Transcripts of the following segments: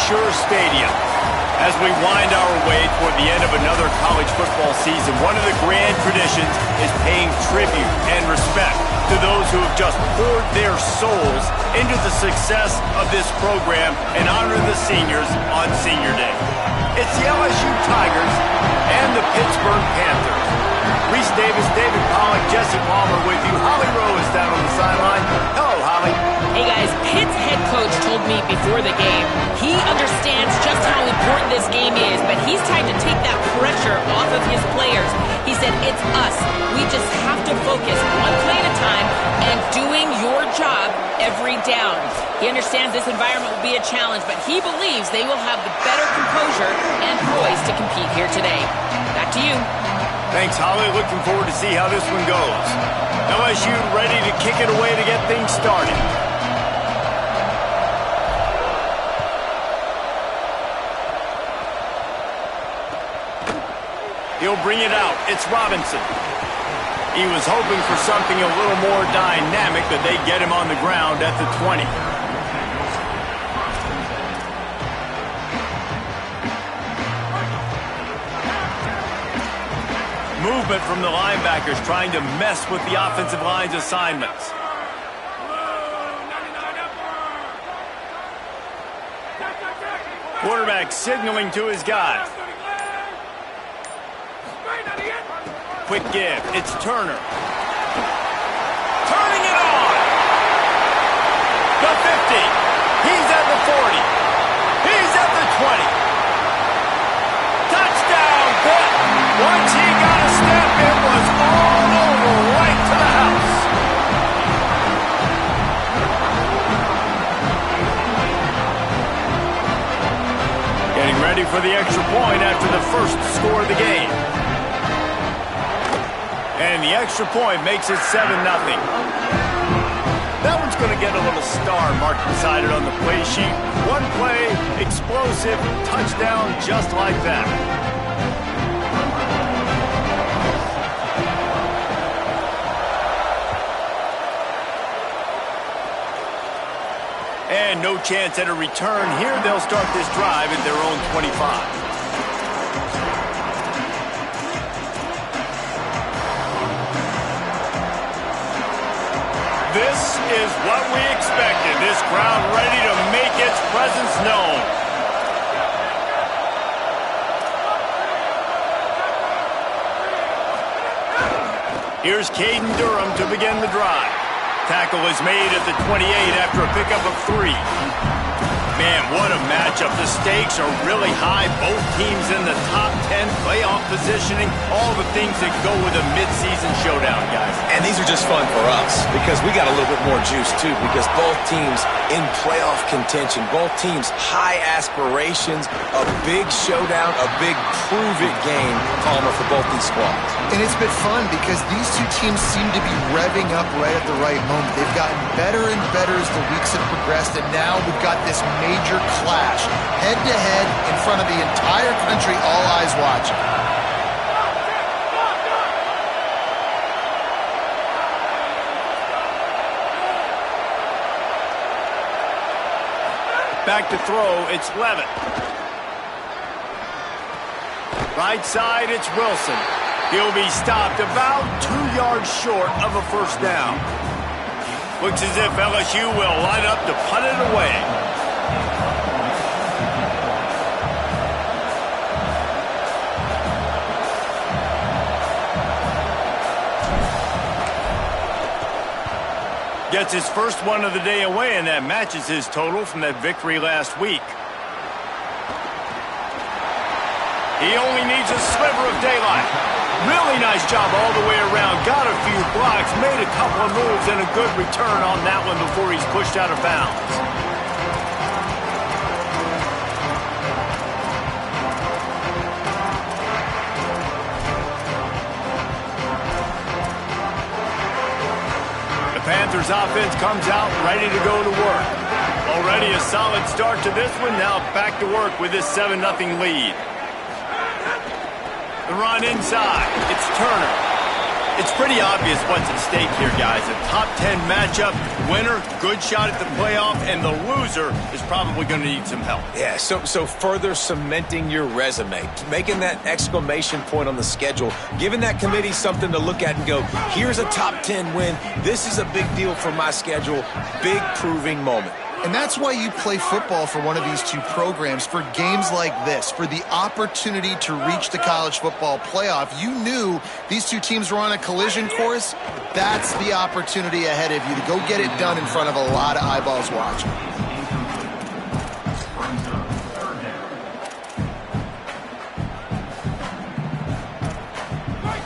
Acrisure Stadium. As we wind our way toward the end of another college football season, one of the grand traditions is paying tribute and respect to those who have just poured their souls into the success of this program and honor the seniors on Senior Day. It's the LSU Tigers and the Pittsburgh Panthers. Reese Davis, David Pollack, Jesse Palmer with you. Holly Rowe is down on the sideline. Hello, Holly. Hey guys, Pitt's head coach told me before the game he understands just how important this game is, but he's trying to take that pressure off of his players. He said, it's us. We just have to focus one play at a time and doing your job every down. He understands this environment will be a challenge, but he believes they will have the better composure and poise to compete here today. Back to you. Thanks, Holly. Looking forward to see how this one goes. LSU ready to kick it away to get things started. He'll bring it out. It's Robinson. He was hoping for something a little more dynamic, but they get him on the ground at the 20. Movement from the linebackers trying to mess with the offensive line's assignments. Quarterback signaling to his guys. Quick give. It's Turner. Turning it on. The 50. He's at the 40. He's at the 20. Touchdown, Pitt. Once he got a step, it was all over right to the house. Getting ready for the extra point after the first score of the game. And the extra point makes it 7-0. That one's going to get a little star marked beside it on the play sheet. One play, explosive, touchdown just like that. And no chance at a return here. They'll start this drive at their own 25. This is what we expected. This crowd ready to make its presence known. Here's Caden Durham to begin the drive. Tackle is made at the 28 after a pickup of 3. Man, what a matchup. The stakes are really high. Both teams in the top 10, playoff positioning, all the things that go with a midseason showdown, guys. And these are just fun for us because we got a little bit more juice, too, because both teams in playoff contention, both teams high aspirations, a big showdown, a big prove-it game, Palmer, for both these squads. And it's been fun because these two teams seem to be revving up right at the right moment. They've gotten better and better as the weeks have progressed, and now we've got this major clash, head-to-head in front of the entire country, all eyes watching. Back to throw, it's Levitt. Right side, it's Wilson. He'll be stopped about 2 yards short of a first down. Looks as if LSU will line up to punt it away. Gets his first one of the day away, and that matches his total from that victory last week. He only needs a sliver of daylight. Really nice job all the way around. Got a few blocks, made a couple of moves, and a good return on that one before he's pushed out of bounds. The Panthers offense comes out ready to go to work. Already a solid start to this one. Now back to work with this 7-0 lead. The run inside. It's Turner. It's pretty obvious what's at stake here, guys. A top 10 matchup, winner, good shot at the playoff, and the loser is probably going to need some help. Yeah, so further cementing your resume, making that exclamation point on the schedule, giving that committee something to look at and go, here's a top 10 win. This is a big deal for my schedule. Big proving moment. And that's why you play football for one of these two programs, for games like this, for the opportunity to reach the college football playoff. You knew these two teams were on a collision course. That's the opportunity ahead of you to go get it done in front of a lot of eyeballs watching.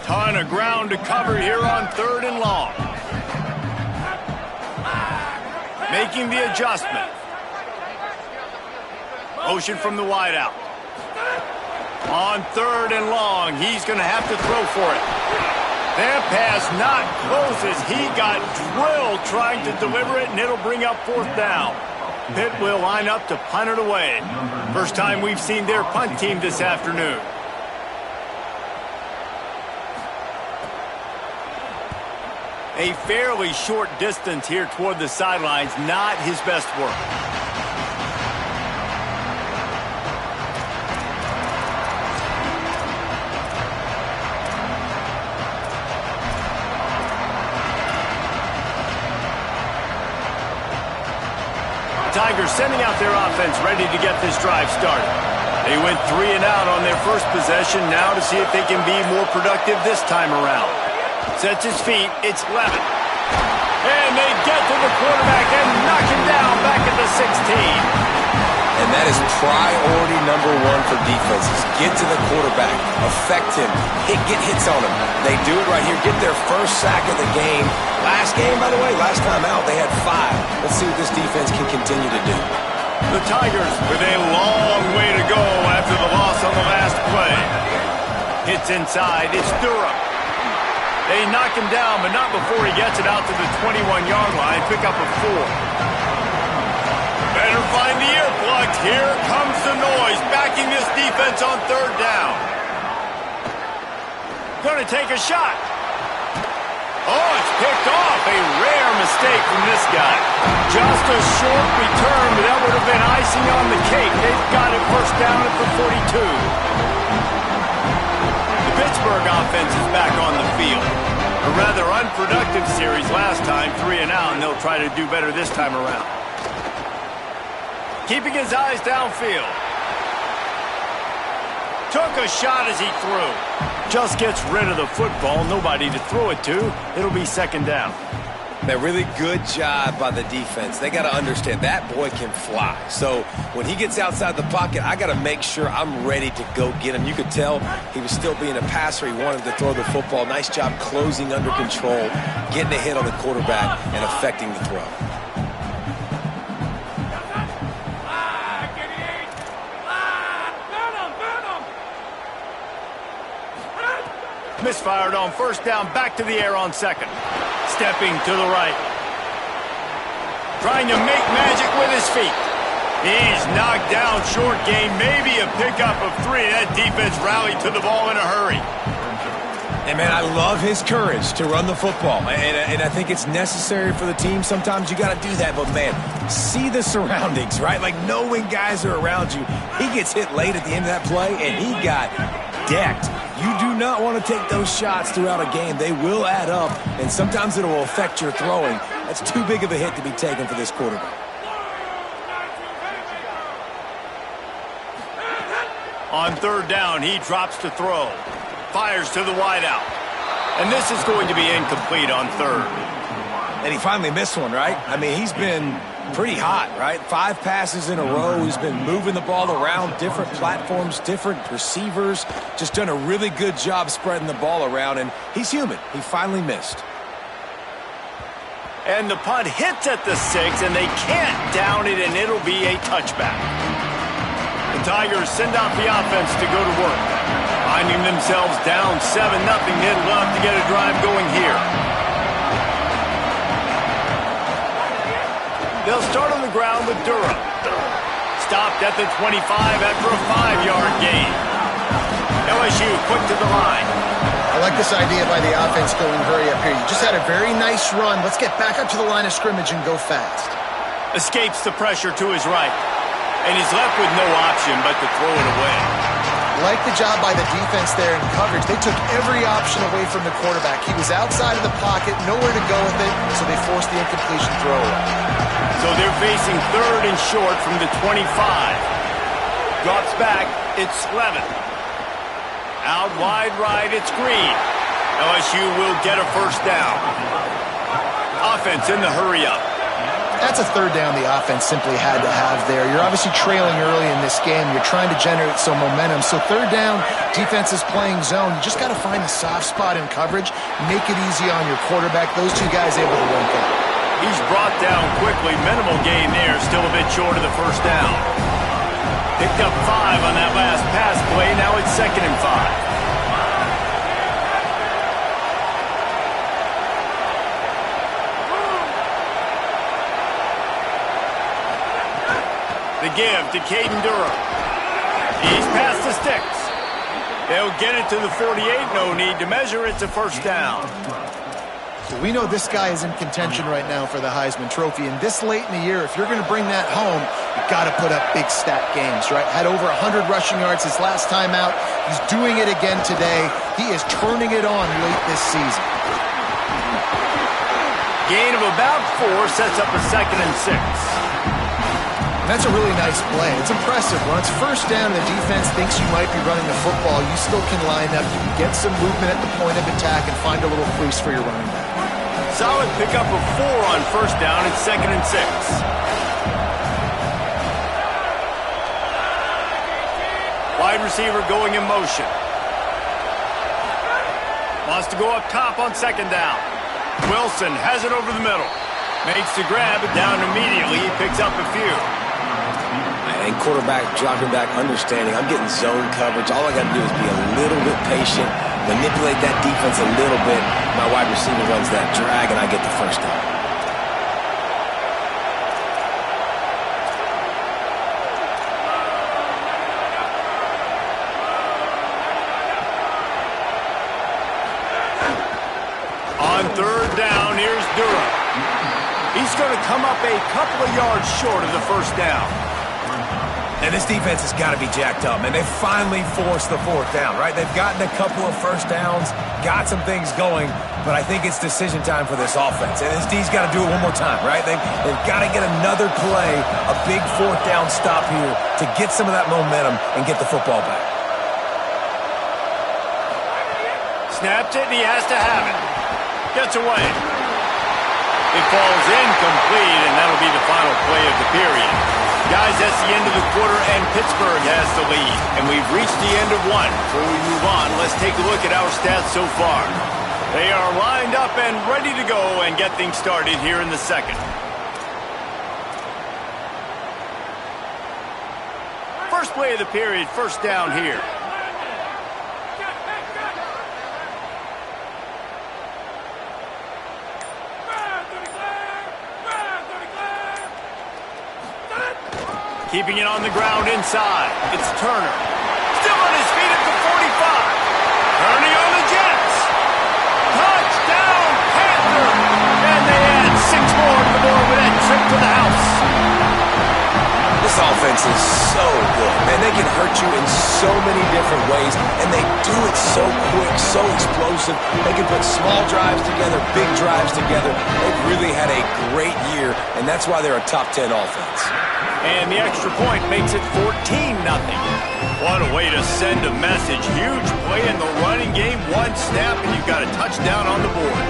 Ton of ground to cover here on 3rd and long. Making the adjustment. Motion from the wideout. On 3rd and long, he's going to have to throw for it. That pass not close as he got drilled trying to deliver it, and it'll bring up 4th down. Pitt will line up to punt it away. First time we've seen their punt team this afternoon. A fairly short distance here toward the sidelines, not his best work. Tigers sending out their offense ready to get this drive started. They went 3 and out on their first possession, now to see if they can be more productive this time around. Sets his feet, it's Levin. And they get to the quarterback and knock him down back at the 16. And that is priority number 1 for defenses. Get to the quarterback, affect him, get hits on him. They do it right here, get their first sack of the game. Last game, by the way, last time out, they had 5. Let's see what this defense can continue to do. The Tigers with a long way to go after the loss on the last play. Hits inside, it's Durham. They knock him down, but not before he gets it out to the 21-yard line. Pick up a 4. Better find the earplugs. Here comes the noise, backing this defense on 3rd down. Going to take a shot. Oh, it's picked off. A rare mistake from this guy. Just a short return, but that would have been icing on the cake. They've got it first down at the 42. The Pittsburgh offense is back on the field. A rather unproductive series last time, 3 and out, and they'll try to do better this time around. Keeping his eyes downfield. Took a shot as he threw. Just gets rid of the football, nobody to throw it to. It'll be 2nd down. A really good job by the defense. They got to understand that boy can fly. So when he gets outside the pocket, I got to make sure I'm ready to go get him. You could tell he was still being a passer. He wanted to throw the football. Nice job closing under control, getting a hit on the quarterback, and affecting the throw. Misfired on 1st down, back to the air on 2nd. Stepping to the right. Trying to make magic with his feet. He's knocked down, short gain, maybe a pickup of 3. That defense rallied to the ball in a hurry. And, man, I love his courage to run the football. And I think it's necessary for the team. Sometimes you got to do that. But, man, see the surroundings, right? Like, know when guys are around you. He gets hit late at the end of that play, and he got decked. You do not want to take those shots throughout a game. They will add up, and sometimes it will affect your throwing. That's too big of a hit to be taken for this quarterback. On 3rd down, he drops to throw. Fires to the wideout. And this is going to be incomplete on 3rd. And he finally missed one, right? I mean, he's been pretty hot, right? 5 passes in a row. He's been moving the ball around, different platforms, different receivers. Just done a really good job spreading the ball around, and he's human. He finally missed. And the punt hits at the 6, and they can't down it, and it'll be a touchback. The Tigers send out the offense to go to work. Finding themselves down 7-0, they'd love to get a drive going here. They'll start on the ground with Durham. Stopped at the 25 after a 5-yard gain. LSU quick to the line. A like this idea by the offense going hurry up here. You just had a very nice run. Let's get back up to the line of scrimmage and go fast. Escapes the pressure to his right. And he's left with no option but to throw it away. Like the job by the defense there in coverage. They took every option away from the quarterback. He was outside of the pocket, nowhere to go with it, so they forced the incompletion throw away. So they're facing 3rd and short from the 25. Drops back, it's Levin. Out wide right, it's Green. LSU will get a first down. Offense in the hurry-up. That's a 3rd down the offense simply had to have there. You're obviously trailing early in this game. You're trying to generate some momentum. So 3rd down, defense is playing zone. You just got to find the soft spot in coverage, make it easy on your quarterback. Those two guys able to link up. He's brought down quickly. Minimal gain there. Still a bit short of the first down. Picked up 5 on that last pass play. Now it's 2nd and 5. The give to Caden Durham. He's past the sticks. They'll get it to the 48. No need to measure. It's a first down. So we know this guy is in contention right now for the Heisman Trophy. And this late in the year, if you're going to bring that home, you've got to put up big stat games, right? Had over 100 rushing yards his last time out. He's doing it again today. He is turning it on late this season. Gain of about 4 sets up a 2nd and 6. That's a really nice play. It's impressive. When it's first down, the defense thinks you might be running the football. You still can line up. You can get some movement at the point of attack and find a little crease for your running back. Solid pickup of 4 on first down. It's 2nd and 6. Wide receiver going in motion. Wants to go up top on 2nd down. Wilson has it over the middle. Makes the grab, down immediately. He picks up a few. And quarterback dropping back, understanding I'm getting zone coverage. All I got to do is be a little bit patient, manipulate that defense a little bit. My wide receiver runs that drag, and I get the first down. On 3rd down, here's Durham. He's going to come up a couple of yards short of the first down. And this defense has got to be jacked up, man. They finally forced the 4th down, right? They've gotten a couple of first downs, got some things going, but I think it's decision time for this offense. And this D's got to do it one more time, right? They've got to get another play, a big 4th down stop here to get some of that momentum and get the football back. Snapped it, and he has to have it. Gets away. It falls incomplete, and that'll be the final play of the period. Guys, that's the end of the quarter, and Pittsburgh has the lead. And we've reached the end of one. Before we move on, let's take a look at our stats so far. They are lined up and ready to go and get things started here in the 2nd. First play of the period, first down here. Keeping it on the ground inside. It's Turner. Still on his feet at the 45. Turning on the Jets. Touchdown, Panther. And they add 6 more to the board with that trip to the house. This offense is so good, man. They can hurt you in so many different ways, and they do it so quick, so explosive. They can put small drives together, big drives together. They've really had a great year, and that's why they're a top 10 offense. And the extra point makes it 14-0. What a way to send a message. Huge play in the running game. One snap, and you've got a touchdown on the board.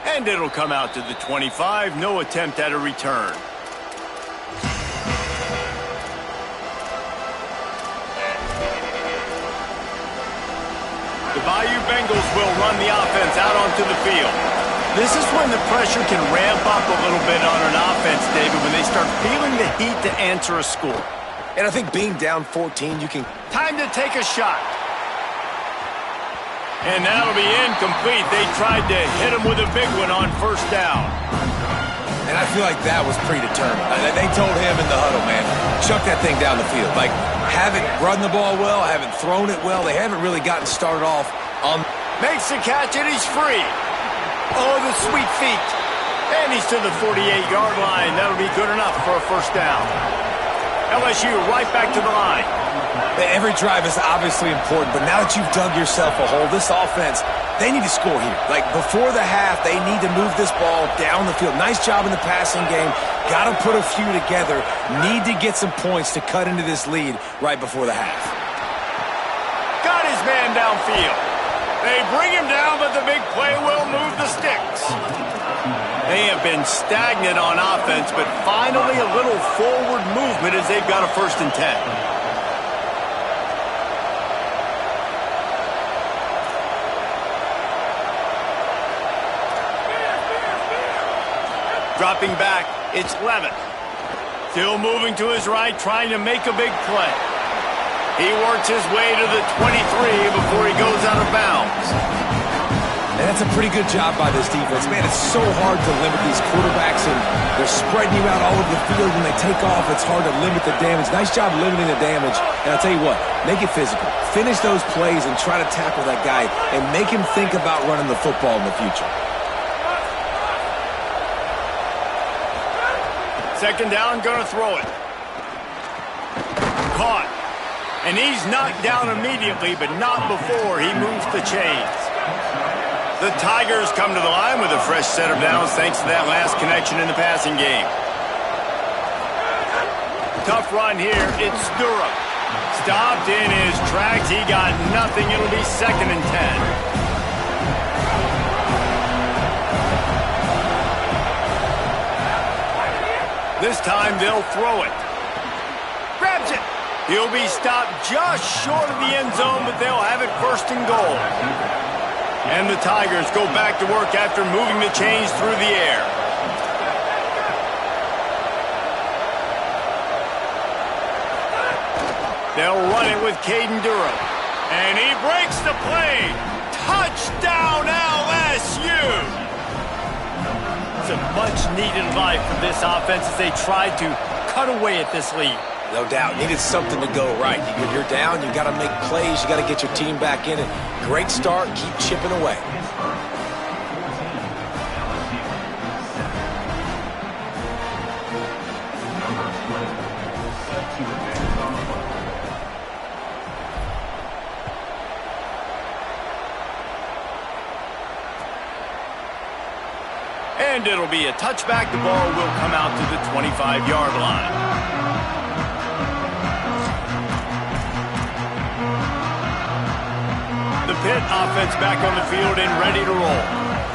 And it'll come out to the 25. No attempt at a return. The Bayou Bengals will run the offense out onto the field. This is when the pressure can ramp up a little bit on an offense, David, when they start feeling the heat to answer a score. And I think being down 14, you can... Time to take a shot. And that'll be incomplete. They tried to hit him with a big one on first down. And I feel like that was predetermined. They told him in the huddle, man, chuck that thing down the field. Like, haven't run the ball well, haven't thrown it well. They haven't really gotten started off on... Makes the catch, and he's free. Oh, the sweet feet. And he's to the 48-yard line. That'll be good enough for a first down. LSU right back to the line. Every drive is obviously important, but now that you've dug yourself a hole, this offense, they need to score here. Like, before the half, they need to move this ball down the field. Nice job in the passing game. Got to put a few together. Need to get some points to cut into this lead right before the half. Got his man downfield. They bring him down, but the big play will move the sticks. They have been stagnant on offense, but finally a little forward movement as they've got a 1st and 10. Dropping back, it's Levitt. Still moving to his right, trying to make a big play. He works his way to the 23 before he goes out of bounds. And that's a pretty good job by this defense. Man, it's so hard to limit these quarterbacks, and they're spreading you out all over the field. When they take off, it's hard to limit the damage. Nice job limiting the damage. And I'll tell you what, make it physical. Finish those plays and try to tackle that guy and make him think about running the football in the future. 2nd down, gonna throw it. Caught. And he's knocked down immediately, but not before he moves the chains. The Tigers come to the line with a fresh set of downs thanks to that last connection in the passing game. Tough run here. It's Durham. Stopped in his tracks. He got nothing. It'll be 2nd and 10. This time they'll throw it. Grabs it. He'll be stopped just short of the end zone, but they'll have it 1st and goal. And the Tigers go back to work after moving the chains through the air. They'll run it with Caden Durham. And he breaks the play. Touchdown LSU! It's a much-needed life for this offense as they tried to cut away at this lead. No doubt. Needed something to go right. You're down. You got to make plays. You got to get your team back in it. Great start. Keep chipping away. And it'll be a touchback. The ball will come out to the 25-yard line. The Pitt offense back on the field and ready to roll.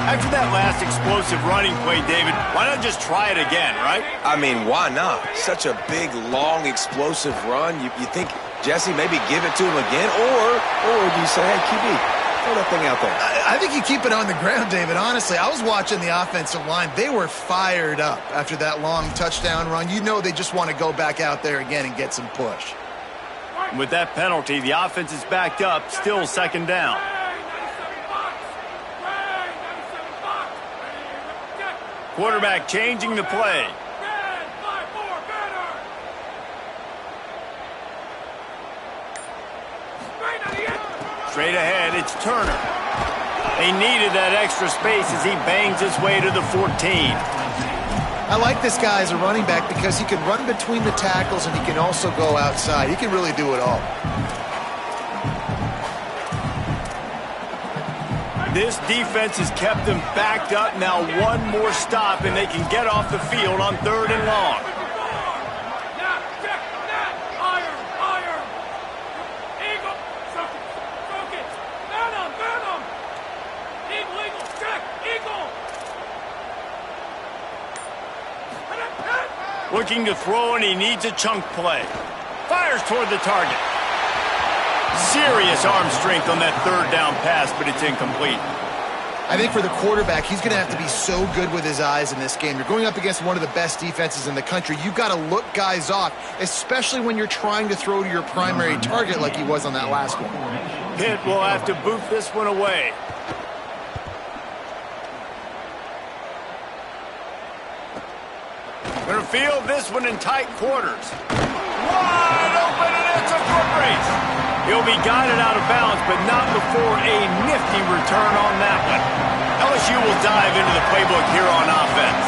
After that last explosive running play, David, why not just try it again, right? I mean, why not? Such a big, long, explosive run. You think, Jesse, maybe give it to him again? Or do you say, hey, QB, throw that thing out there? I think you keep it on the ground, David. Honestly, I was watching the offensive line. They were fired up after that long touchdown run. You know they just want to go back out there again and get some push. With that penalty, the offense is backed up, still 2nd down. Quarterback changing the play. Straight ahead, it's Turner. They needed that extra space as he bangs his way to the 14. I like this guy as a running back because he can run between the tackles and he can also go outside. He can really do it all. This defense has kept them backed up. Now one more stop and they can get off the field on 3rd and long. Looking to throw, and he needs a chunk play. Fires toward the target. Serious arm strength on that 3rd down pass, but it's incomplete. I think for the quarterback, he's going to have to be so good with his eyes in this game. You're going up against one of the best defenses in the country. You've got to look guys off, especially when you're trying to throw to your primary target like he was on that last one. Pitt will have to boot this one away. Going to field this one in tight quarters. Wide open, and it's a foot race. He'll be guided out of bounds, but not before a nifty return on that one. LSU will dive into the playbook here on offense.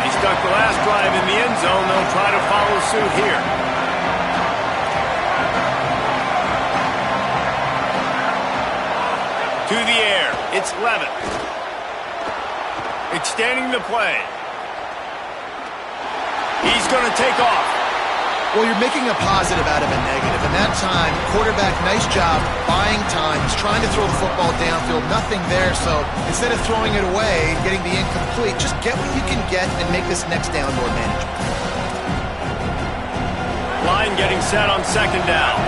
He stuck the last drive in the end zone. They'll try to follow suit here. To the air. It's Levitt. Extending the play. He's going to take off. Well, you're making a positive out of a negative. And that time, quarterback, nice job, buying time. He's trying to throw the football downfield. Nothing there, so instead of throwing it away, getting the incomplete, just get what you can get and make this next down more manageable. Line getting set on second down.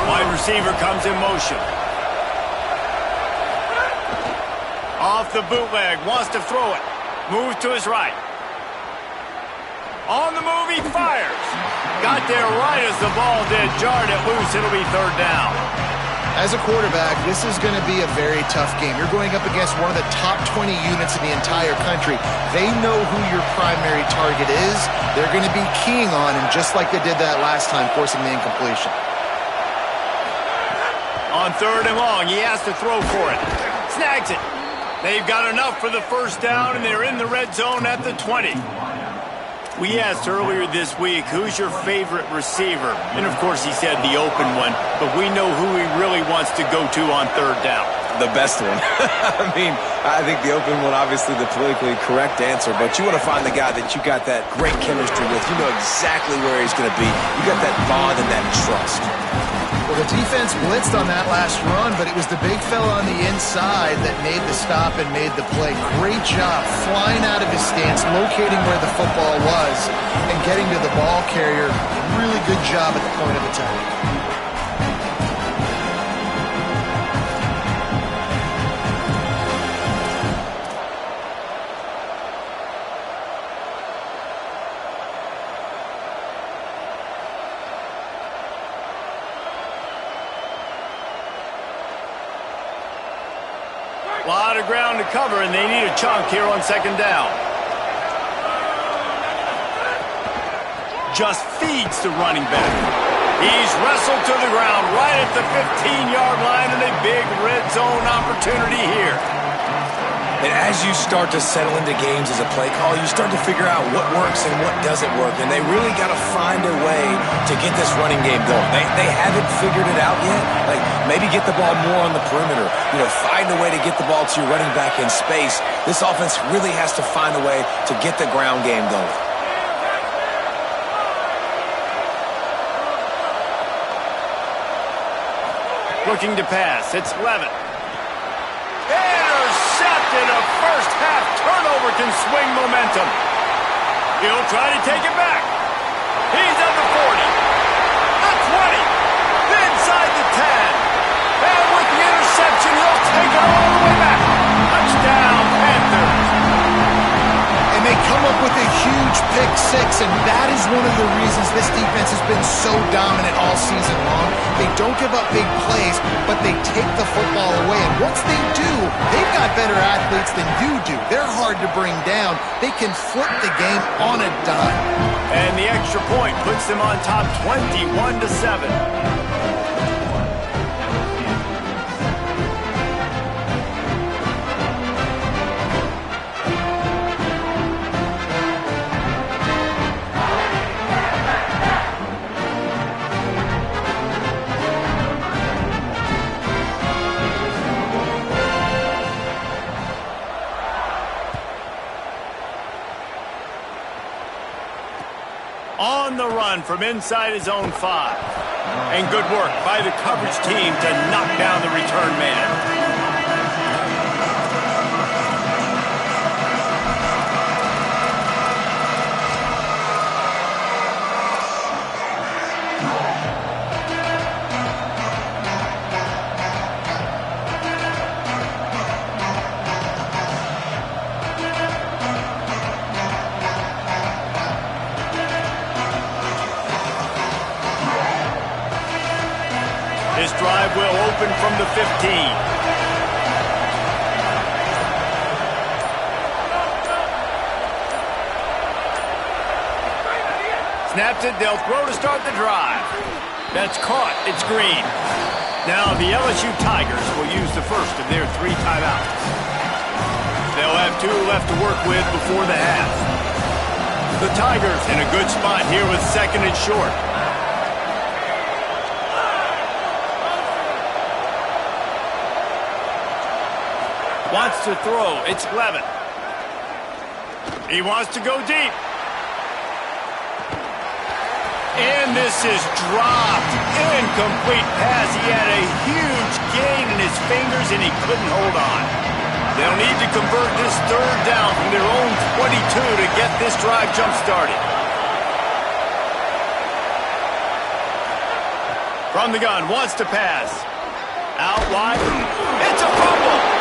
Wide receiver comes in motion. Off the bootleg, wants to throw it. Move to his right. On the move, he fires. Got there right as the ball did. Jarred it loose. It'll be third down. As a quarterback, this is going to be a very tough game. You're going up against one of the top 20 units in the entire country. They know who your primary target is. They're going to be keying on him just like they did that last time, forcing the incompletion. On third and long, he has to throw for it. Snags it. They've got enough for the first down, and they're in the red zone at the 20. We asked earlier this week, who's your favorite receiver? And, of course, he said the open one, but we know who he really wants to go to on third down. The best one. I mean, I think the open one, obviously the politically correct answer, but you want to find the guy that you got that great chemistry with. You know exactly where he's going to be. You got that bond and that trust. Well, the defense blitzed on that last run, but it was the big fella on the inside that made the stop and made the play. Great job flying out of his stance, locating where the football was, and getting to the ball carrier. Really good job at the point of attack. A lot of ground to cover, and they need a chunk here on second down. Just feeds the running back. He's wrestled to the ground right at the 15-yard line, and a big red zone opportunity here. And as you start to settle into games as a play call, you start to figure out what works and what doesn't work. And they really got to find a way to get this running game going. They haven't figured it out yet. Like, maybe get the ball more on the perimeter. You know, find a way to get the ball to your running back in space. This offense really has to find a way to get the ground game going. Looking to pass. It's Levitt. Intercepted. A first-half turnover can swing momentum. He'll try to take it back. He's at the 40. The 20. Inside the 10. And with the interception, he'll take it all the way back. Touchdown, Panthers. And they come up with a huge pick six, and that is one of the reasons this defense has been so dominant all season long. They don't give up big plays, but they take the football away. And once they do, they've got better athletes than you do. They're hard to bring down. They can flip the game on a dime. And the extra point puts them on top 21-7. On the run from inside his own 5. And good work by the coverage team to knock down the return man. This drive will open from the 15. Snaps it, they'll throw to start the drive. That's caught, it's green. Now the LSU Tigers will use the first of their 3 timeouts. They'll have 2 left to work with before the half. The Tigers in a good spot here with 2nd and short. Wants to throw, it's Levin. He wants to go deep. And this is dropped. Incomplete pass. He had a huge gain in his fingers, and he couldn't hold on. They'll need to convert this 3rd down from their own 22 to get this drive jump-started. From the gun, wants to pass. Out wide. It's a fumble.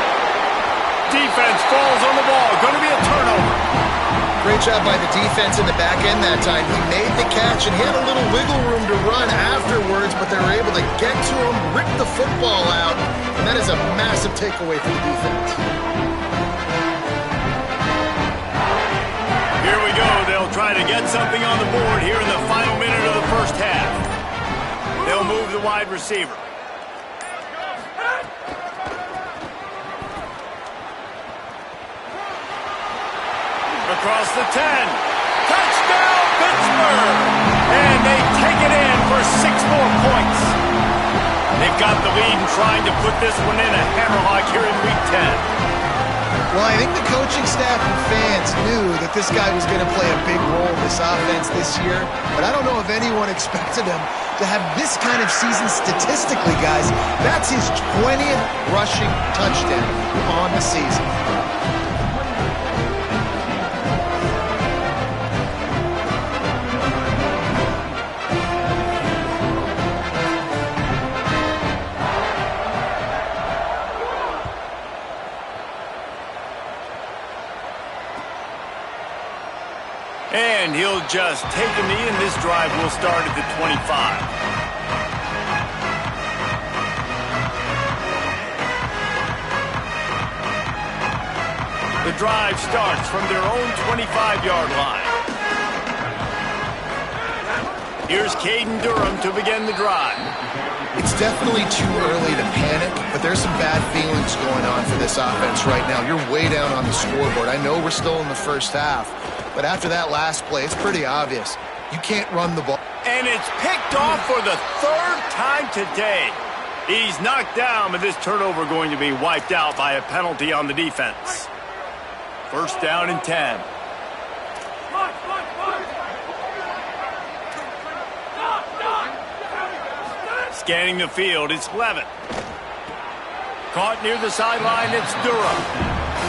Defense falls on the ball. Going to be a turnover. Great job by the defense in the back end that time. He made the catch, and he had a little wiggle room to run afterwards, but they were able to get to him, rip the football out, and that is a massive takeaway for the defense. Here we go. They'll try to get something on the board here in the final minute of the first half. They'll move the wide receiver. Across the 10. Touchdown, Pittsburgh! And they take it in for 6 more points. They've got the lead and trying to put this one in a hammerlock here in Week 10. Well, I think the coaching staff and fans knew that this guy was going to play a big role in this offense this year, but I don't know if anyone expected him to have this kind of season statistically, guys. That's his 20th rushing touchdown on the season. And he'll just take a knee, and this drive will start at the 25. The drive starts from their own 25-yard line. Here's Caden Durham to begin the drive. It's definitely too early to panic, but there's some bad feelings going on for this offense right now. You're way down on the scoreboard. I know we're still in the first half, but after that last play, it's pretty obvious. You can't run the ball. And it's picked off for the 3rd time today. He's knocked down, but this turnover going to be wiped out by a penalty on the defense. First down and 10. Scanning the field, it's Levin. Caught near the sideline, it's Durham.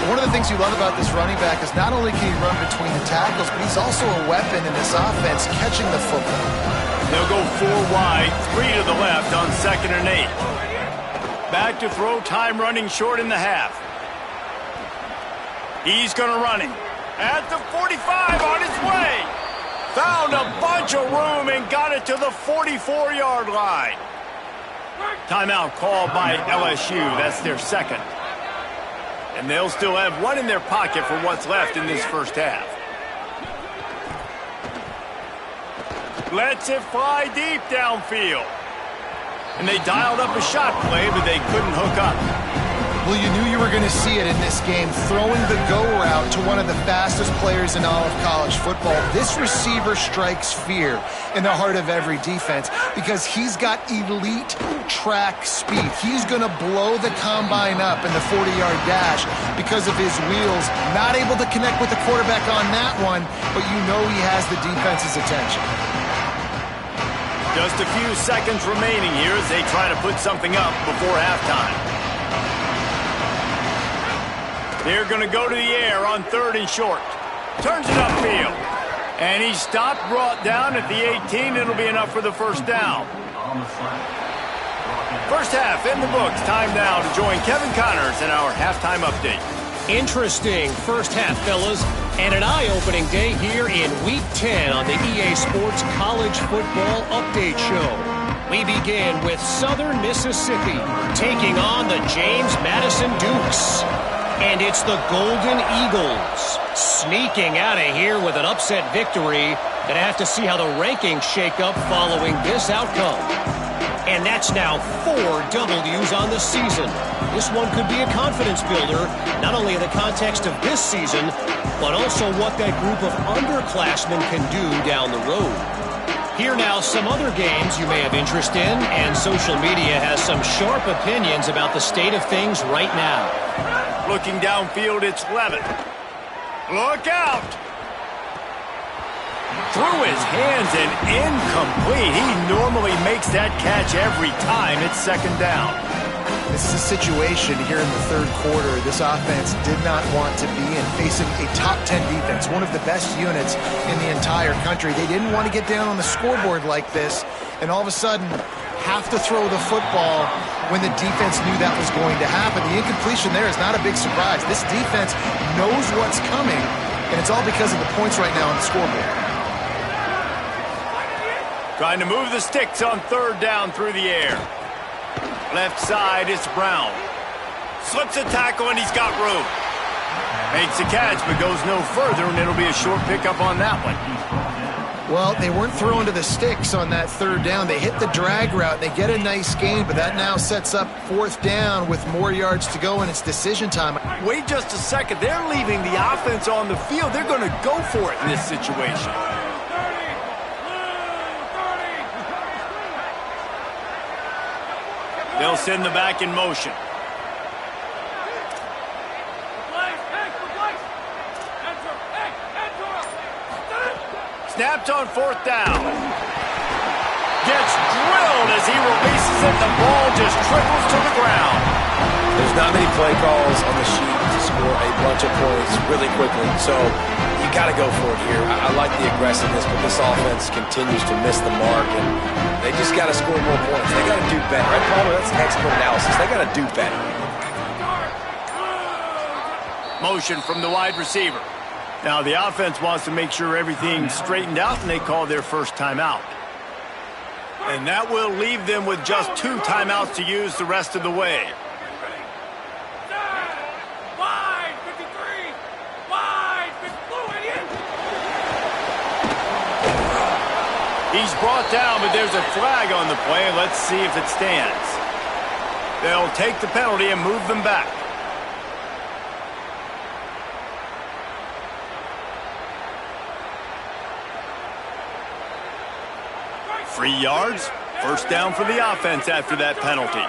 One of the things you love about this running back is not only can he run between the tackles, but he's also a weapon in this offense, catching the football. They'll go 4 wide, 3 to the left on 2nd and 8. Back to throw, time running short in the half. He's going to run it. At the 45 on his way. Found a bunch of room and got it to the 44-yard line. Timeout called by LSU. That's their 2nd. And they'll still have 1 in their pocket for what's left in this first half. Lets it fly deep downfield. And they dialed up a shot play, but they couldn't hook up. Well, you knew you were going to see it in this game, throwing the go route to one of the fastest players in all of college football. This receiver strikes fear in the heart of every defense because he's got elite track speed. He's going to blow the combine up in the 40-yard dash because of his wheels. Not able to connect with the quarterback on that one, but you know he has the defense's attention. Just a few seconds remaining here as they try to put something up before halftime. They're going to go to the air on 3rd and short. Turns it upfield. And he's stopped, brought down at the 18. It'll be enough for the first down. First half in the books. Time now to join Kevin Connors in our halftime update. Interesting first half, fellas, and an eye-opening day here in Week 10 on the EA Sports College Football Update Show. We begin with Southern Mississippi taking on the James Madison Dukes. And it's the Golden Eagles sneaking out of here with an upset victory. Gonna have to see how the rankings shake up following this outcome. And that's now 4 W's on the season. This one could be a confidence builder, not only in the context of this season, but also what that group of underclassmen can do down the road. Here now, some other games you may have interest in, and social media has some sharp opinions about the state of things right now. Looking downfield, it's Levitt. Look out! Through his hands and incomplete. He normally makes that catch every time. It's second down. This is a situation here in the third quarter this offense did not want to be in, facing a top 10 defense, one of the best units in the entire country. They didn't want to get down on the scoreboard like this, and all of a sudden have to throw the football when the defense knew that was going to happen. The incompletion there is not a big surprise. This defense knows what's coming, and it's all because of the points right now on the scoreboard. Trying to move the sticks on third down through the air. Left side, it's Brown. Slips a tackle, and he's got room. Makes a catch, but goes no further, and it'll be a short pickup on that one. Well, they weren't throwing to the sticks on that third down. They hit the drag route. They get a nice gain, but that now sets up fourth down with more yards to go, and it's decision time. Wait just a second. They're leaving the offense on the field. They're going to go for it in this situation. They'll send the back in motion. Snapped on fourth down. Gets drilled as he releases it. The ball just trickles to the ground. There's not many play calls on the sheet to score a bunch of points really quickly, so you got to go for it here. I like the aggressiveness, but this offense continues to miss the mark, and they just got to score more points. They got to do better. Right, Palmer? That's expert analysis. They got to do better. Motion from the wide receiver. Now the offense wants to make sure everything's straightened out, and they call their first timeout. And that will leave them with just 2 timeouts to use the rest of the way. He's brought down, but there's a flag on the play. Let's see if it stands. They'll take the penalty and move them back. Free yards. First down for the offense after that penalty.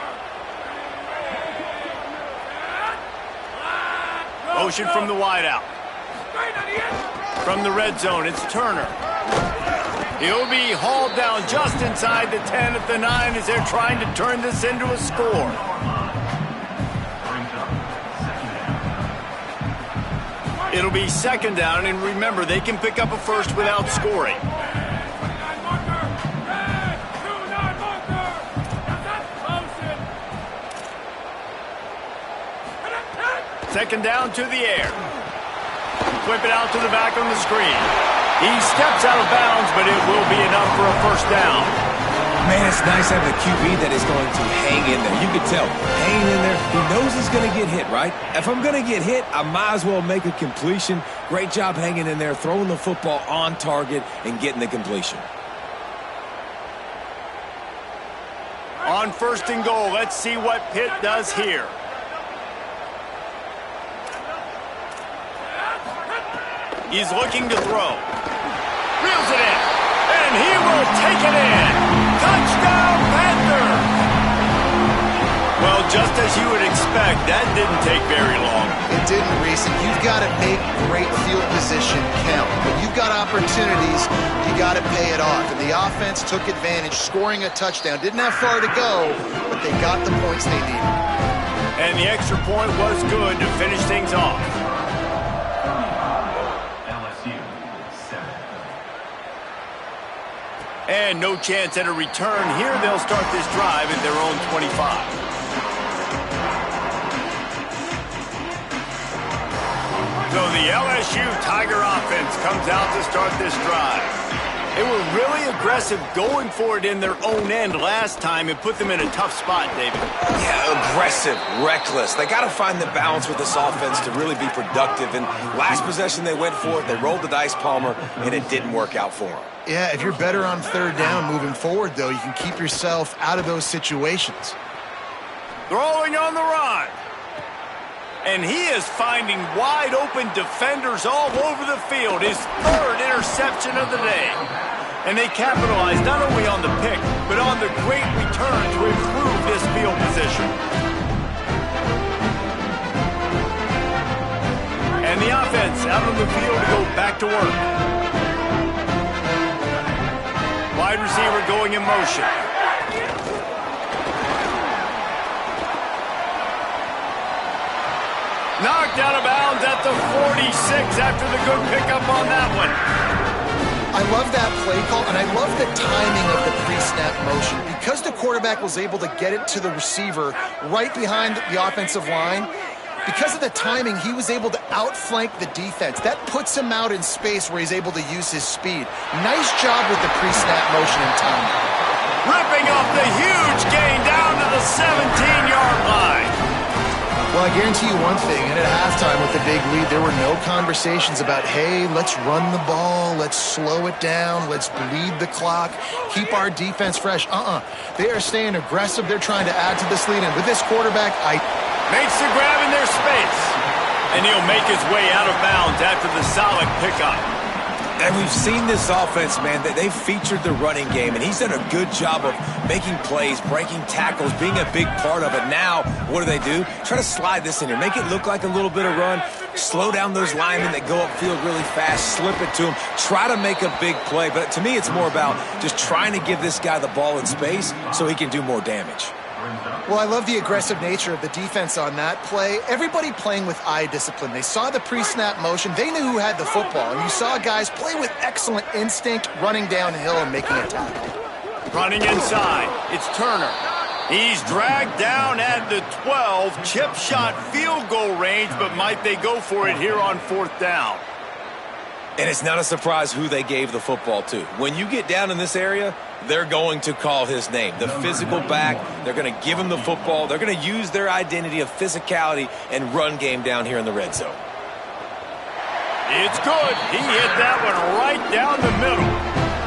Motion from the wideout. From the red zone, it's Turner. He'll be hauled down just inside the 10 at the 9 as they're trying to turn this into a score. It'll be second down, and remember, they can pick up a first without scoring. Second down to the air. Whip it out to the back on the screen. He steps out of bounds, but it will be enough for a first down. Man, it's nice having a QB that is going to hang in there. You can tell, hanging in there, he knows he's going to get hit, right? If I'm going to get hit, I might as well make a completion. Great job hanging in there, throwing the football on target, and getting the completion. On first and goal, let's see what Pitt does here. He's looking to throw. Reels it in. And he will take it in. Touchdown, Panther! Well, just as you would expect, that didn't take very long. It didn't, Reese. You've got to make great field position count. When you've got opportunities, you got to pay it off. And the offense took advantage, scoring a touchdown. Didn't have far to go, but they got the points they needed. And the extra point was good to finish things off. And no chance at a return here. They'll start this drive at their own 25. So the LSU Tiger offense comes out to start this drive. They were really aggressive going for it in their own end last time and put them in a tough spot, David. Yeah, aggressive, reckless. They got to find the balance with this offense to really be productive. And last possession they went for it, they rolled the dice, Palmer, and it didn't work out for them. Yeah, if you're better on third down moving forward, though, you can keep yourself out of those situations. Throwing on the run. And he is finding wide-open defenders all over the field. His third interception of the day. And they capitalized not only on the pick, but on the great return to improve this field position. And the offense out on the field to go back to work. Wide receiver going in motion. Knocked out of bounds at the 46 after the good pickup on that one. I love that play call, and I love the timing of the pre-snap motion. Because the quarterback was able to get it to the receiver right behind the offensive line, because of the timing, he was able to outflank the defense. That puts him out in space where he's able to use his speed. Nice job with the pre-snap motion and timing. Ripping off the huge gain down to the 17-yard line. Well, I guarantee you one thing, and at halftime with the big lead, there were no conversations about, hey, let's run the ball, let's slow it down, let's bleed the clock, keep our defense fresh. They are staying aggressive. They're trying to add to this lead, and with this quarterback, makes the grab in their space. And he'll make his way out of bounds after the solid pickup. And we've seen this offense, man, that they've featured the running game, and he's done a good job of making plays, breaking tackles, being a big part of it. Now, what do? Try to slide this in here, make it look like a little bit of run, slow down those linemen that go upfield really fast, slip it to him, try to make a big play. But to me, it's more about just trying to give this guy the ball in space so he can do more damage. Well, I love the aggressive nature of the defense on that play. Everybody playing with eye discipline. They saw the pre-snap motion. They knew who had the football. And you saw guys play with excellent instinct, running downhill and making a tackle. Running inside. It's Turner. He's dragged down at the 12. Chip shot field goal range, but might they go for it here on fourth down? And it's not a surprise who they gave the football to. When you get down in this area, they're going to call his name. The physical back, they're going to give him the football. They're going to use their identity of physicality and run game down here in the red zone. It's good. He hit that one right down the middle.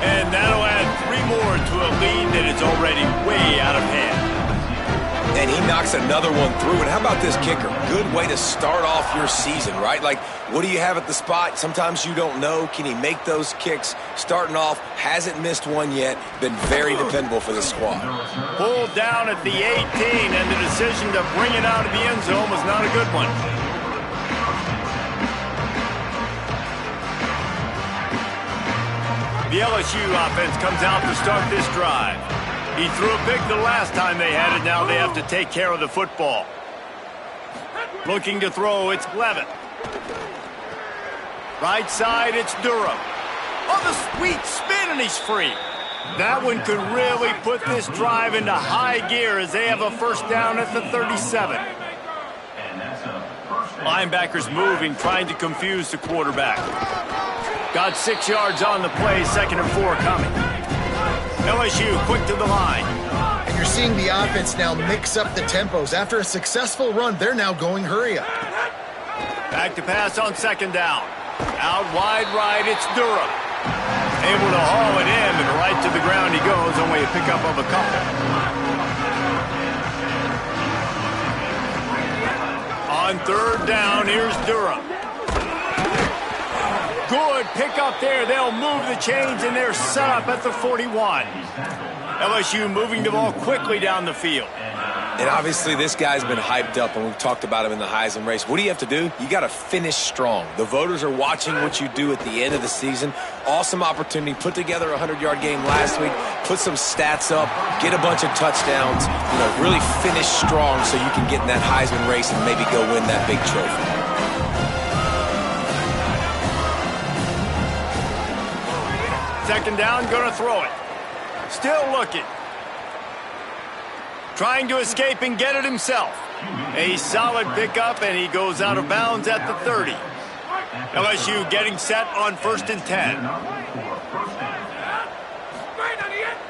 And that'll add 3 more to a lead that is already way out of hand. And he knocks another one through. And how about this kicker? Good way to start off your season, right? Like, what do you have at the spot? Sometimes you don't know. Can he make those kicks? Starting off, hasn't missed one yet. Been very dependable for this squad. Pulled down at the 18, and the decision to bring it out of the end zone was not a good one. The LSU offense comes out to start this drive. He threw a pick the last time they had it. Now they have to take care of the football. Looking to throw, it's Levitt. Right side, it's Durham. Oh, the sweet spin, and he's free. That one could really put this drive into high gear as they have a first down at the 37. Linebackers moving, trying to confuse the quarterback. Got 6 yards on the play, 2nd and 4 coming. LSU quick to the line. And you're seeing the offense now mix up the tempos. After a successful run, they're now going hurry up. Back to pass on 2nd down. Out wide right, it's Durham. Able to haul it in, and right to the ground he goes. Only a pickup of a couple. On 3rd down, here's Durham. Good pickup there. They'll move the chains, and they're set up at the 41. LSU moving the ball quickly down the field. And obviously this guy's been hyped up, and we've talked about him in the Heisman race. What do you have to do? You got to finish strong. The voters are watching what you do at the end of the season. Awesome opportunity. Put together a 100-yard game last week. Put some stats up. Get a bunch of touchdowns. You know, really finish strong so you can get in that Heisman race and maybe go win that big trophy. Second down, going to throw it. Still looking. Trying to escape and get it himself. A solid pickup, and he goes out of bounds at the 30. LSU getting set on 1st and 10.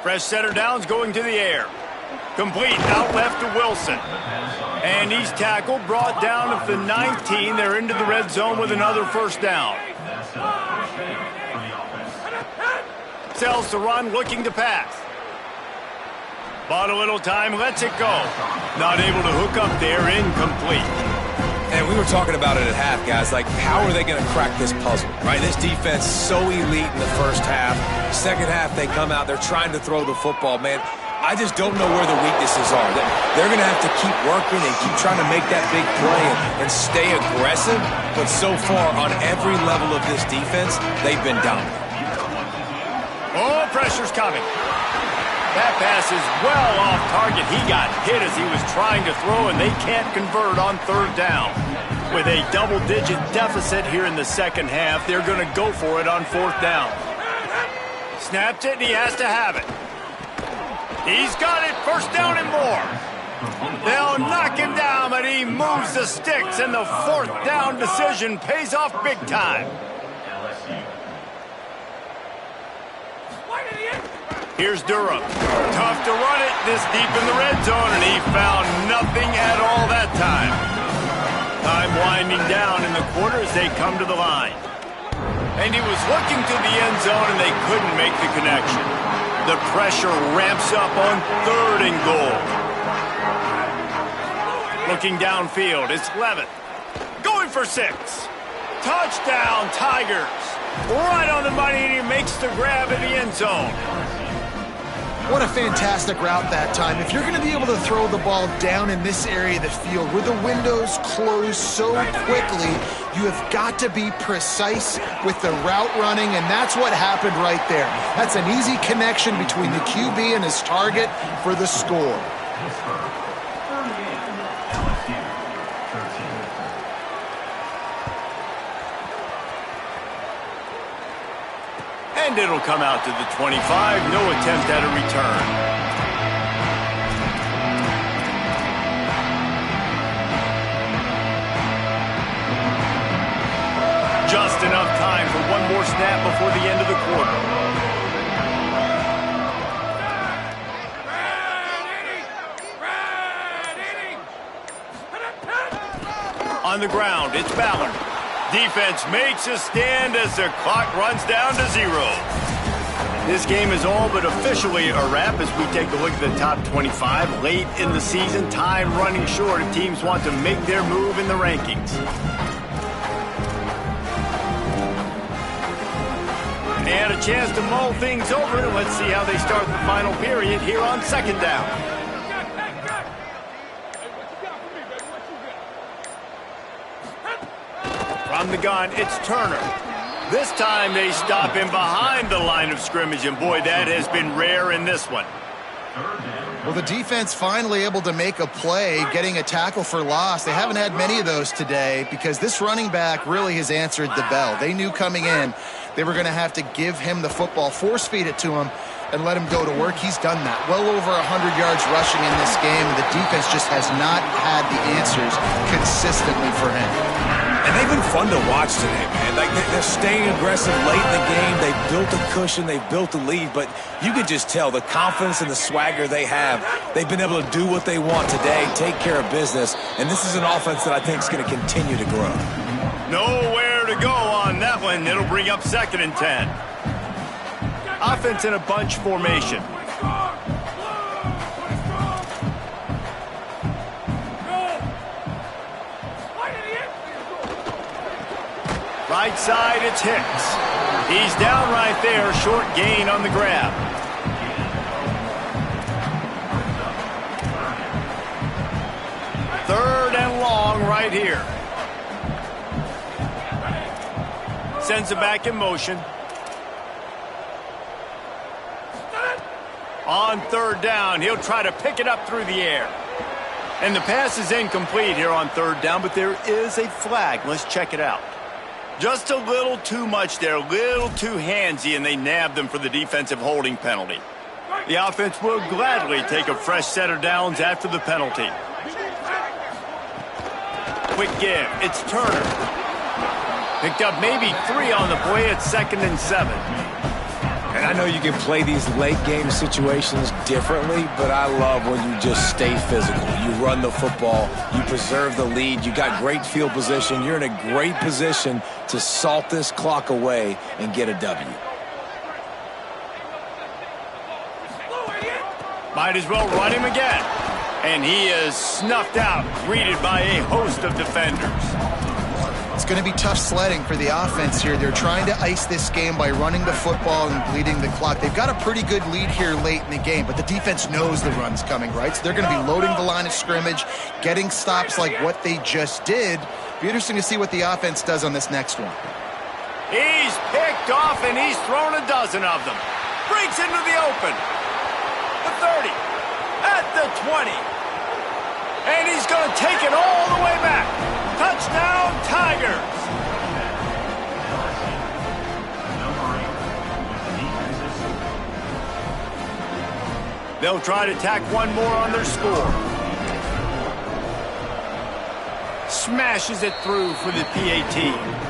Fresh setter downs going to the air. Complete out left to Wilson. And he's tackled, brought down at the 19. They're into the red zone with another first down. Sells to run, looking to pass. Bought a little time, lets it go. Not able to hook up there, incomplete. And we were talking about it at half, guys. Like, how are they going to crack this puzzle, right? This defense so elite in the first half. Second half, they come out, they're trying to throw the football, man. I just don't know where the weaknesses are. They're going to have to keep working and keep trying to make that big play and stay aggressive. But so far, on every level of this defense, they've been dominant. Oh, pressure's coming. That pass is well off target. He got hit as he was trying to throw, and they can't convert on third down. With a double-digit deficit here in the second half, they're going to go for it on fourth down. Snapped it, and he has to have it. He's got it, first down and more. They'll knock him down, but he moves the sticks, and the fourth down decision pays off big time. Here's Durham. Tough to run it this deep in the red zone, and he found nothing at all that time. Time winding down in the quarter as they come to the line. And he was looking to the end zone, and they couldn't make the connection. The pressure ramps up on third and goal. Looking downfield, it's Levitt. Going for 6. Touchdown, Tigers. Right on the money, and he makes the grab in the end zone. What a fantastic route that time. If you're going to be able to throw the ball down in this area of the field where the windows close so quickly, you have got to be precise with the route running, and that's what happened right there. That's an easy connection between the QB and his target for the score. And it'll come out to the 25. No attempt at a return. Just enough time for one more snap before the end of the quarter. On the ground, it's Ballard. Defense makes a stand as the clock runs down to 0. This game is all but officially a wrap as we take a look at the top 25. Late in the season, time running short if teams want to make their move in the rankings. And a chance to mull things over. Let's see how they start the final period here on second down. From the gun, it's Turner. This time they stop him behind the line of scrimmage, and boy, that has been rare in this one. Well, the defense finally able to make a play, getting a tackle for loss. They haven't had many of those today because this running back really has answered the bell. They knew coming in they were going to have to give him the football, force feed it to him, and let him go to work. He's done that. Well over 100 yards rushing in this game, and the defense just has not had the answers consistently for him. And they've been fun to watch today, man. Like, they're staying aggressive late in the game. They've built a cushion. They've built a lead. But you could just tell the confidence and the swagger they have. They've been able to do what they want today, take care of business. And this is an offense that I think is going to continue to grow. Nowhere to go on that one. It'll bring up second and 10. Offense in a bunch formation. Right side, it's Hicks. He's down right there, short gain on the grab. Third and long right here. Sends it back in motion. On third down, he'll try to pick it up through the air. And the pass is incomplete here on third down, but there is a flag. Let's check it out. Just a little too much there, a little too handsy, and they nabbed them for the defensive holding penalty. The offense will gladly take a fresh set of downs after the penalty. Quick give, it's Turner. Picked up maybe 3 on the play at 2nd and 7. And And I know you can play these late game situations differently, but I love when you just stay physical. You run the football, you preserve the lead, you got great field position, you're in a great position to salt this clock away and get a W. Might as well run him again. And he is snuffed out, greeted by a host of defenders. It's going to be tough sledding for the offense here. They're trying to ice this game by running the football and bleeding the clock. They've got a pretty good lead here late in the game, but the defense knows the run's coming, right? So they're going to be loading the line of scrimmage, getting stops like what they just did. Be interesting to see what the offense does on this next one. He's picked off, and he's thrown a dozen of them. Breaks into the open. The 30, at the 20. And he's going to take it all the way back. Touchdown, Tigers. They'll try to tack one more on their score. Smashes it through for the PAT.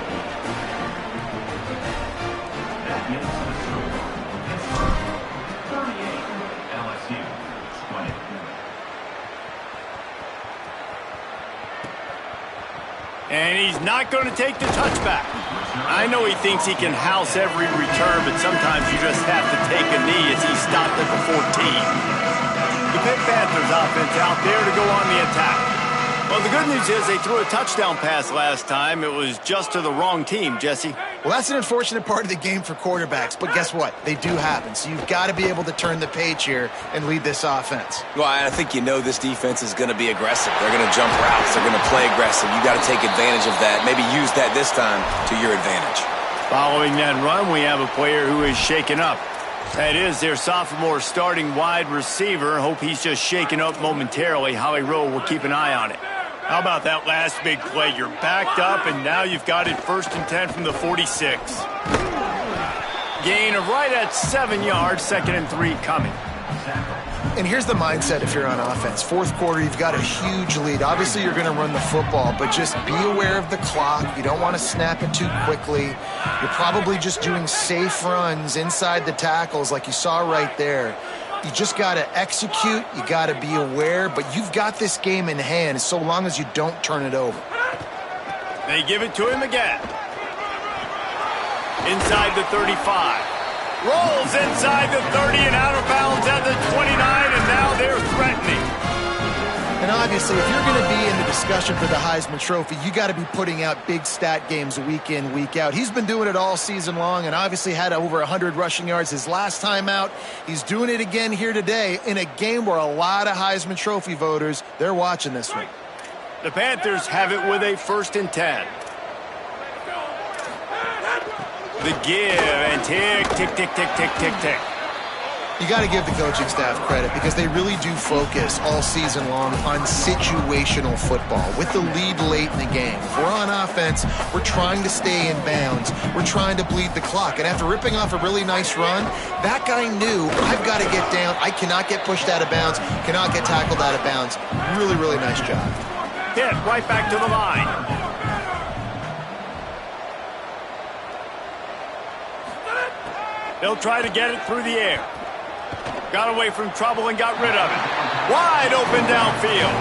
And he's not going to take the touchback. I know he thinks he can house every return, but sometimes you just have to take a knee as he stopped at the 14. The Pitt Panthers offense out there to go on the attack. Well, the good news is they threw a touchdown pass last time. It was just to the wrong team, Jesse. Well, that's an unfortunate part of the game for quarterbacks, but guess what? They do happen. So you've got to be able to turn the page here and lead this offense. Well, I think you know this defense is going to be aggressive. They're going to jump routes. They're going to play aggressive. You got to take advantage of that. Maybe use that this time to your advantage. Following that run, we have a player who is shaken up. That is their sophomore starting wide receiver. Hope he's just shaken up momentarily. Howie Rowe will keep an eye on it. How about that last big play? You're backed up, and now you've got it 1st and 10 from the 46. Gain of right at 7 yards, 2nd and 3 coming. And here's the mindset if you're on offense. 4th quarter, you've got a huge lead. Obviously, you're going to run the football, but just be aware of the clock. You don't want to snap it too quickly. You're probably just doing safe runs inside the tackles like you saw right there. You just got to execute. You got to be aware, but you've got this game in hand so long as you don't turn it over. They give it to him again. Inside the 35. Rolls inside the 30 and out of bounds at the 29, and now they're threatening. And obviously, if you're going to be in the discussion for the Heisman Trophy, you got to be putting out big stat games week in, week out. He's been doing it all season long and obviously had over 100 rushing yards his last time out. He's doing it again here today in a game where a lot of Heisman Trophy voters, they're watching this one. The Panthers have it with a 1st and 10. The give and tick, tick, tick, tick, tick, tick, tick. You got to give the coaching staff credit because they really do focus all season long on situational football with the lead late in the game. If we're on offense, we're trying to stay in bounds. We're trying to bleed the clock. And after ripping off a really nice run, that guy knew, I've got to get down. I cannot get pushed out of bounds, cannot get tackled out of bounds. Really, really nice job. Hit right back to the line. They'll try to get it through the air. Got away from trouble and got rid of it. Wide open downfield.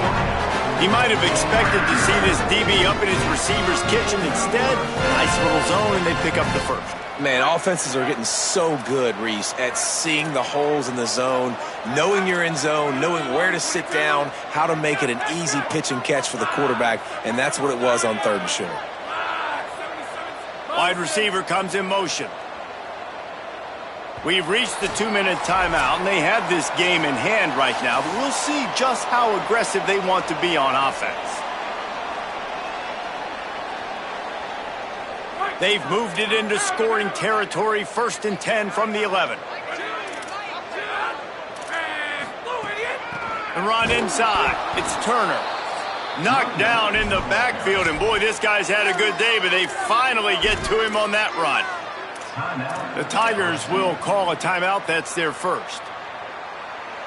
He might have expected to see this DB up in his receiver's kitchen. Instead, nice little zone, and they pick up the 1st. Man, offenses are getting so good, Reese, at seeing the holes in the zone, knowing you're in zone, knowing where to sit down, how to make it an easy pitch and catch for the quarterback, and that's what it was on 3rd and short. Wide receiver comes in motion. We've reached the 2-minute timeout, and they have this game in hand right now, but we'll see just how aggressive they want to be on offense. They've moved it into scoring territory, 1st and 10 from the 11. And run inside. It's Turner. Knocked down in the backfield, and boy, this guy's had a good day, but they finally get to him on that run. The Tigers will call a timeout. That's their 1st.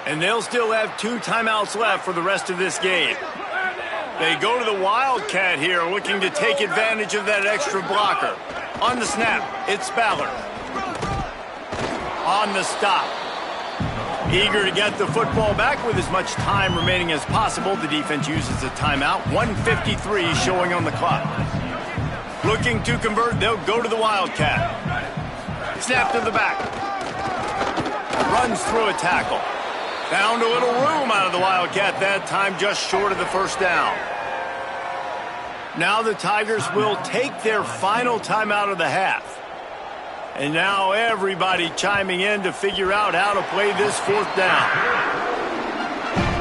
And they'll still have 2 timeouts left for the rest of this game. They go to the Wildcat here, looking to take advantage of that extra blocker. On the snap, it's Ballard. on the stop. Eager to get the football back with as much time remaining as possible. The defense uses a timeout. 1:53 showing on the clock. Looking to convert, they'll go to the Wildcat. Snap to the back. Runs through a tackle. Found a little room out of the Wildcat that time, just short of the first down. Now the Tigers will take their final timeout of the half. And now everybody chiming in to figure out how to play this fourth down.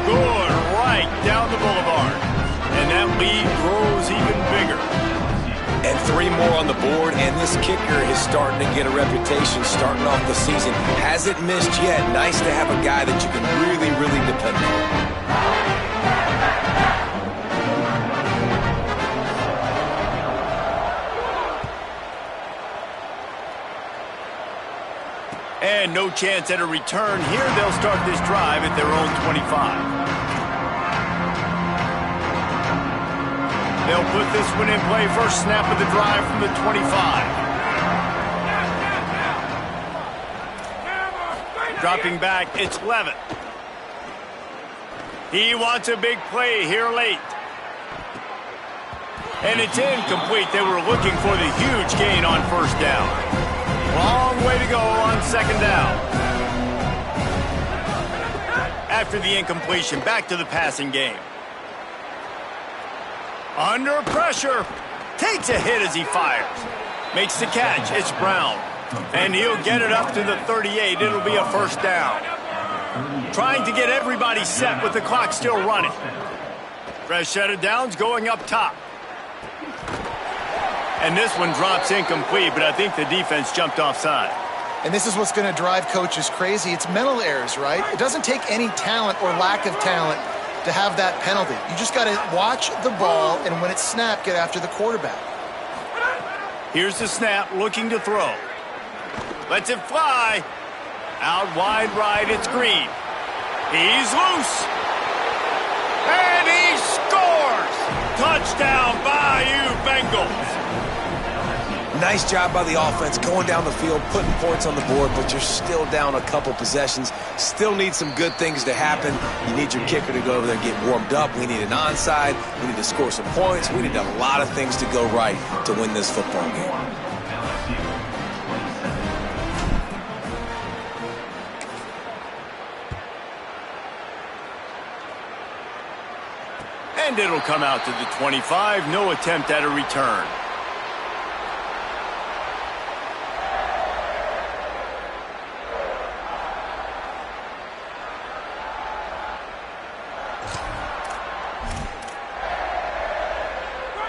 Good right down the boulevard. And that lead grows even bigger. And 3 more on the board, and this kicker is starting to get a reputation starting off the season. Hasn't missed yet. Nice to have a guy that you can really, really depend on. And no chance at a return here. They'll start this drive at their own 25. They'll put this one in play. First snap of the drive from the 25. Dropping back, it's Levitt. He wants a big play here late. And it's incomplete. They were looking for the huge gain on first down. Long way to go on second down. After the incompletion, back to the passing game. Under pressure. Takes a hit as he fires. Makes the catch. It's Brown. And he'll get it up to the 38. It'll be a first down. Trying to get everybody set with the clock still running. Fresh set of downs going up top. And this one drops incomplete, but I think the defense jumped offside. And this is what's going to drive coaches crazy. It's mental errors, right? It doesn't take any talent or lack of talent to have that penalty. You just got to watch the ball, and when it's snapped, get after the quarterback. Here's the snap, looking to throw. Lets it fly. Out wide right, it's Green. He's loose. And he scores! Touchdown, Bayou Bengals. Nice job by the offense going down the field, putting points on the board, but you're still down a couple possessions. Still need some good things to happen. You need your kicker to go over there and get warmed up. We need an onside. We need to score some points. We need a lot of things to go right to win this football game. And it'll come out to the 25. No attempt at a return.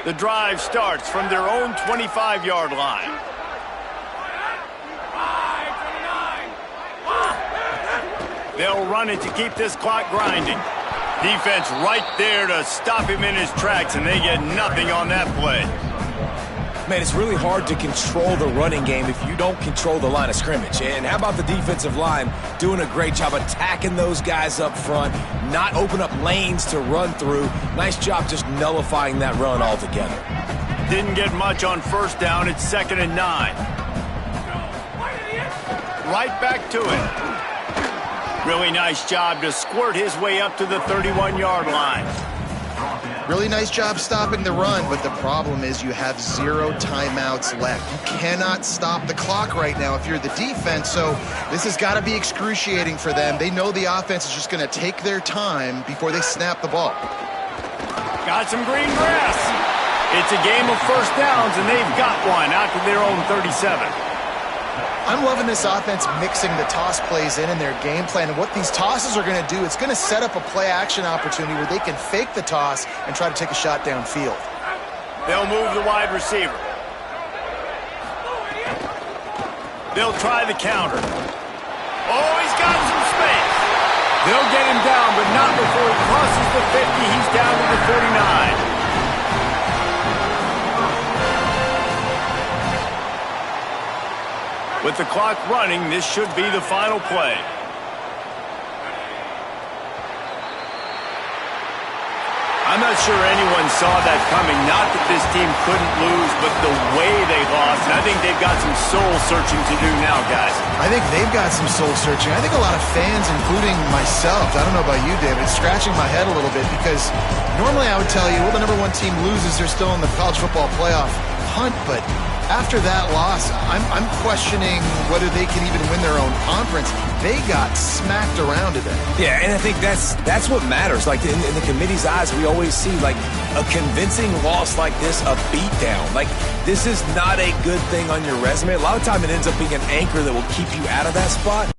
The drive starts from their own 25-yard line. They'll run it to keep this clock grinding. Defense right there to stop him in his tracks, and they get nothing on that play. Man, it's really hard to control the running game if you don't control the line of scrimmage. And how about the defensive line doing a great job attacking those guys up front, not open up lanes to run through. Nice job just nullifying that run altogether. Didn't get much on first down. It's 2nd and 9. Right back to it. Really nice job to squirt his way up to the 31-yard line. Really nice job stopping the run, but the problem is you have 0 timeouts left. You cannot stop the clock right now if you're the defense, so this has got to be excruciating for them. They know the offense is just going to take their time before they snap the ball. Got some green grass. It's a game of first downs, and they've got one out to their own 37. I'm loving this offense mixing the toss plays in their game plan. And what these tosses are going to do, it's going to set up a play-action opportunity where they can fake the toss and try to take a shot downfield. They'll move the wide receiver. They'll try the counter. Oh, he's got some space. They'll get him down, but not before he crosses the 50. He's down to the 49. With the clock running, this should be the final play. I'm not sure anyone saw that coming. Not that this team couldn't lose, but the way they lost. And I think they've got some soul-searching to do now, guys. I think they've got some soul-searching. I think a lot of fans, including myself, I don't know about you, David, scratching my head a little bit because normally I would tell you, well, the number one team loses, they're still in the college football playoff hunt, but after that loss, I'm questioning whether they can even win their own conference. They got smacked around today. Yeah, and I think that's what matters. Like in the committee's eyes, we always see like a convincing loss like this, a beatdown. Like this is not a good thing on your resume. A lot of time it ends up being an anchor that will keep you out of that spot.